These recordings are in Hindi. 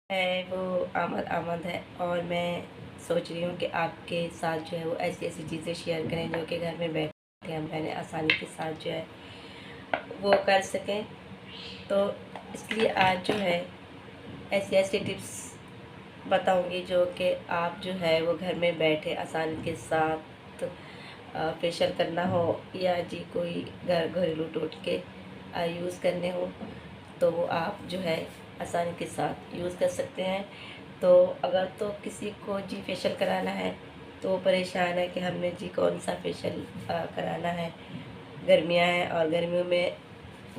है वो आमद आमद है। और मैं सोच रही हूँ कि आपके साथ जो है वो ऐसी ऐसी चीज़ें शेयर करें जो कि घर में बैठे हम रहने आसानी के साथ जो है वो कर सकें। तो इसलिए आज जो है ऐसी ऐसी टिप्स बताऊंगी जो कि आप जो है वो घर में बैठे आसानी के साथ फेशियल करना हो या जी कोई घरेलू टोटके यूज़ करने हो तो वो आप जो है आसानी के साथ यूज़ कर सकते हैं। तो अगर तो किसी को जी फेशियल कराना है तो वो परेशान है कि हमने जी कौन सा फेशियल कराना है। गर्मियाँ हैं और गर्मियों में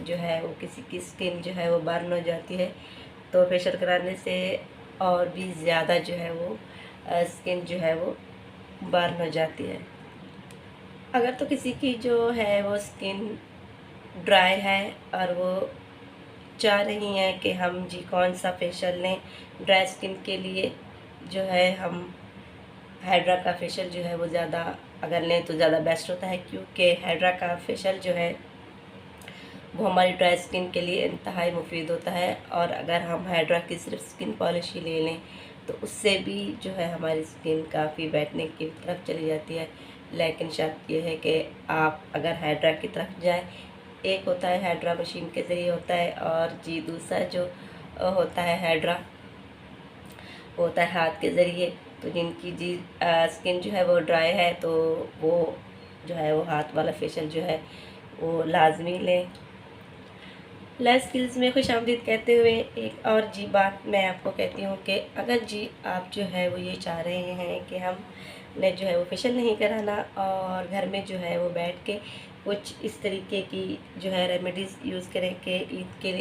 जो है वो किसी की स्किन जो है वो बर्न हो जाती है, तो फेशियल कराने से और भी ज़्यादा जो है वो स्किन जो है वो बर्न हो जाती है। अगर तो किसी की जो है वो स्किन ड्राई है और वो चाह रही हैं कि हम जी कौन सा फेशियल लें ड्राई स्किन के लिए, जो है हम हाइड्रा का फेशियल जो है वो ज़्यादा अगर लें तो ज़्यादा बेस्ट होता है, क्योंकि हाइड्रा का फेशियल जो है वो हमारी ड्राई स्किन के लिए इंतहाई मुफीद होता है। और अगर हम हाइड्रा की सिर्फ स्किन पॉलिश ही ले लें तो उससे भी जो है हमारी स्किन काफ़ी बैठने की तरफ चली जाती है। लेकिन शर्त यह है कि आप अगर हाइड्रा की तरफ जाएं, एक होता है हाइड्रा मशीन के ज़रिए होता है और जी दूसरा जो होता है हाइड्रा वो होता है हाथ के ज़रिए। तो जिनकी जी स्किन जो है वो ड्राई है तो वो जो है वो हाथ वाला फेशियल जो है वो लाजमी लें। लाइफ स्किल्स में खुशामदीद कहते हुए एक और जी बात मैं आपको कहती हूँ कि अगर जी आप जो है वो ये चाह रहे हैं कि हम ने जो है वो फेशियल नहीं कराना और घर में जो है वो बैठ के कुछ इस तरीके की जो है रेमेडीज़ यूज़ करें कि ईद के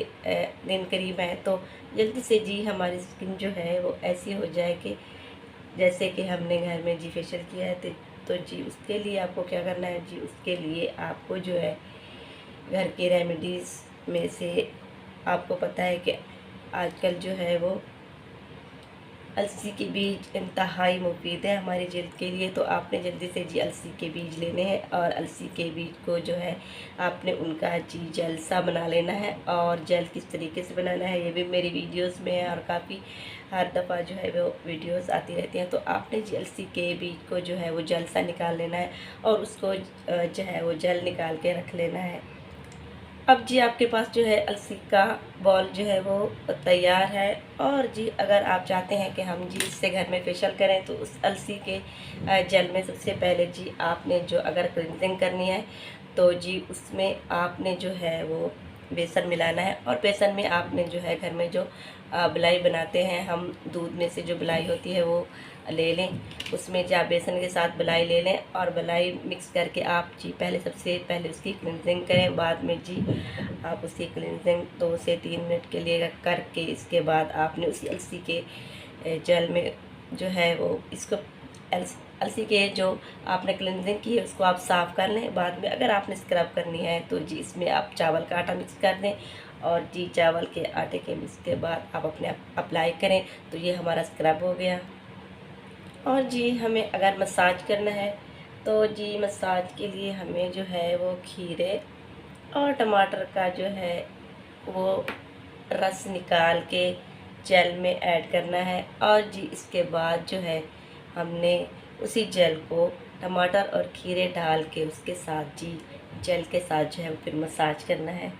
दिन करीब है तो जल्दी से जी हमारी स्किन जो है वो ऐसी हो जाए कि जैसे कि हमने घर में जी फेशियल किया है। तो जी उसके लिए आपको क्या करना है, जी उसके लिए आपको जो है घर की रेमेडीज़ में से आपको पता है कि आजकल जो है वो अलसी के बीज इंतहाई मुफीद है हमारी जल्द के लिए। तो आपने जल्दी से जी अलसी के बीज लेने हैं और अलसी के बीज को जो है आपने उनका जी जल सा बना लेना है। और जल किस तरीके से बनाना है ये भी मेरी वीडियोस में है और काफ़ी हर दफ़ा जो है वो वीडियोस आती रहती हैं। तो आपने जी अलसी के बीज को जो है वो जल सा निकाल लेना है और उसको जो है वो जल निकाल के रख लेना है। अब जी आपके पास जो है अलसी का बॉल जो है वो तैयार है। और जी अगर आप चाहते हैं कि हम जी इससे घर में फेशियल करें तो उस अलसी के जल में सबसे पहले जी आपने जो अगर क्लिनजिंग करनी है तो जी उसमें आपने जो है वो बेसन मिलाना है। और बेसन में आपने जो है घर में जो बलाई बनाते हैं हम दूध में से जो बलाई होती है वो ले लें, उसमें जी आप बेसन के साथ बलाई ले लें और बलाई मिक्स करके आप जी पहले सबसे पहले उसकी क्लिनजिंग करें। बाद में जी आप उसकी क्लिनजिंग 2 से 3 मिनट के लिए करके इसके बाद आपने उसी अलसी के जल में जो है वो इसको अलसी के जो आपने क्लिनजिंग की है उसको आप साफ़ कर लें। बाद में अगर आपने स्क्रब करनी है तो जी इसमें आप चावल का आटा मिक्स कर दें और जी चावल के आटे के मिक्स के बाद आप अपने अप्लाई करें तो ये हमारा स्क्रब हो गया। और जी हमें अगर मसाज करना है तो जी मसाज के लिए हमें जो है वो खीरे और टमाटर का जो है वो रस निकाल के जेल में ऐड करना है। और जी इसके बाद जो है हमने उसी जेल को टमाटर और खीरे डाल के उसके साथ जी जेल के साथ जो है फिर मसाज करना है।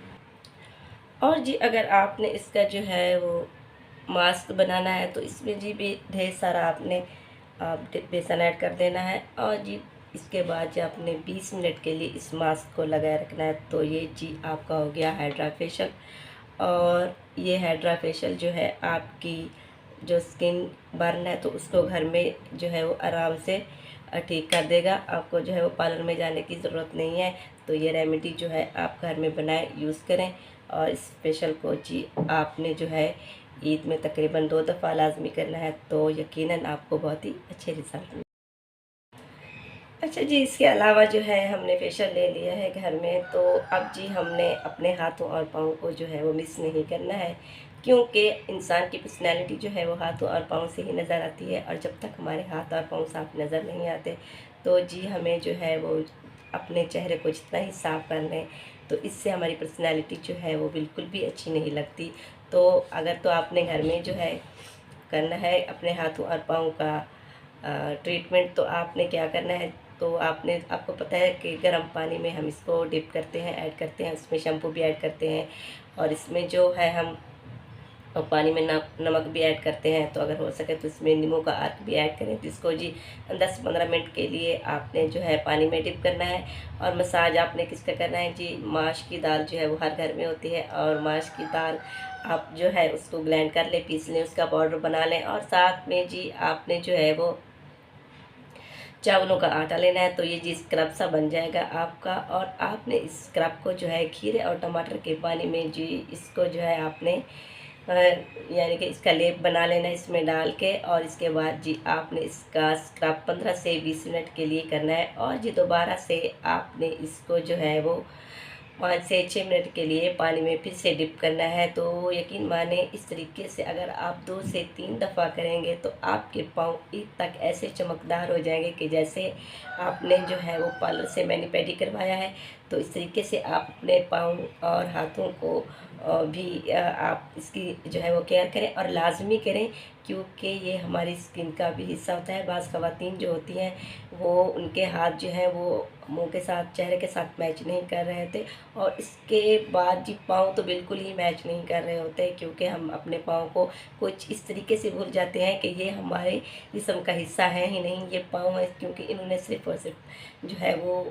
और जी अगर आपने इसका जो है वो मास्क बनाना है तो इसमें जी भी ढेर सारा आपने बेसन ऐड कर देना है। और जी इसके बाद जो आपने 20 मिनट के लिए इस मास्क को लगाए रखना है। तो ये जी आपका हो गया हाइड्रा फेशियल। और ये हाइड्रा फेशियल जो है आपकी जो स्किन बर्न है तो उसको घर में जो है वो आराम से ठीक कर देगा। आपको जो है वो पार्लर में जाने की ज़रूरत नहीं है। तो ये रेमेडी जो है आप घर में बनाएं, यूज़ करें। और इस फेशियल को जी आपने जो है ईद में तकरीबन 2 दफ़ा लाजमी करना है तो यकीनन आपको बहुत ही अच्छे रिज़ल्ट मिलेंगे। अच्छा जी इसके अलावा जो है हमने फेशियल ले लिया है घर में, तो अब जी हमने अपने हाथों और पाँव को जो है वो मिस नहीं करना है, क्योंकि इंसान की पर्सनैलिटी जो है वो हाथों और पाँव से ही नज़र आती है। और जब तक हमारे हाथ और पाँव साफ नज़र नहीं आते तो जी हमें जो है वो अपने चेहरे को जितना ही साफ कर लें तो इससे हमारी पर्सनैलिटी जो है वो बिल्कुल भी अच्छी नहीं लगती। तो अगर तो आपने घर में जो है करना है अपने हाथों और पाँव का ट्रीटमेंट। तो आपने क्या करना है, तो आपको पता है कि गर्म पानी में हम इसको डिप करते हैं, ऐड करते हैं, इसमें शैम्पू भी ऐड करते हैं और इसमें जो है हम पानी में नमक भी ऐड करते हैं। तो अगर हो सके तो इसमें नींबू का अर्क भी ऐड करें। तो इसको जी 10-15 मिनट के लिए आपने जो है पानी में डिप करना है। और मसाज आपने किसका करना है जी, माश की दाल जो है वो हर घर में होती है, और माश की दाल आप जो है उसको ग्राइंड कर लें, पीस लें, उसका पाउडर बना लें। और साथ में जी आपने जो है वो चावलों का आटा लेना है। तो ये जी स्क्रब सा बन जाएगा आपका, और आपने इस स्क्रब को जो है खीरे और टमाटर के पानी में जी इसको जो है आपने यानी कि इसका लेप बना लेना है इसमें डाल के। और इसके बाद जी आपने इसका स्क्रब 15 से 20 मिनट के लिए करना है। और जी दोबारा से आपने इसको जो है वो 5 से 6 मिनट के लिए पानी में फिर से डिप करना है। तो यकीन माने इस तरीके से अगर आप 2 से 3 दफ़ा करेंगे तो आपके पाँव ईद तक ऐसे चमकदार हो जाएंगे कि जैसे आपने जो है वो पार्लर से मैनी पेडी करवाया है। तो इस तरीके से आप अपने पाँव और हाथों को भी आप इसकी जो है वो केयर करें और लाजमी करें, क्योंकि ये हमारी स्किन का भी हिस्सा होता है। बाज़ ख़वातीन जो होती हैं वो उनके हाथ जो है वो मुंह के साथ, चेहरे के साथ मैच नहीं कर रहे होते, और इसके बाद जी पाँव तो बिल्कुल ही मैच नहीं कर रहे होते, क्योंकि हम अपने पाँव को कुछ इस तरीके से भूल जाते हैं कि ये हमारे जिस्म का हिस्सा है ही नहीं, ये पाँव है, क्योंकि इन्होंने सिर्फ़ और सिर्फ जो है वो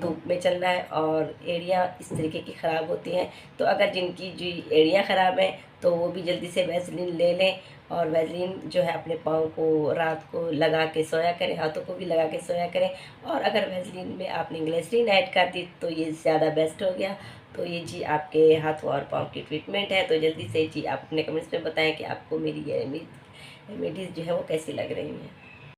धूप में चलना है और एड़ियाँ इस तरीके की ख़राब होती हैं। तो अगर जिनकी जी एड़ियाँ ख़राब हैं तो वो भी जल्दी से वैसलीन ले लें, और वैसलीन जो है अपने पाँव को रात को लगा के सोया करें, हाथों को भी लगा के सोया करें। और अगर वैसलीन में आपने ग्लिसरीन ऐड कर दी तो ये ज़्यादा बेस्ट हो गया। तो ये जी आपके हाथों और पाँव की ट्रीटमेंट है। तो जल्दी से जी आप अपने कमेंट्स में बताएं कि आपको मेरी ये रेमेडीज़ जो है वो कैसी लग रही हैं।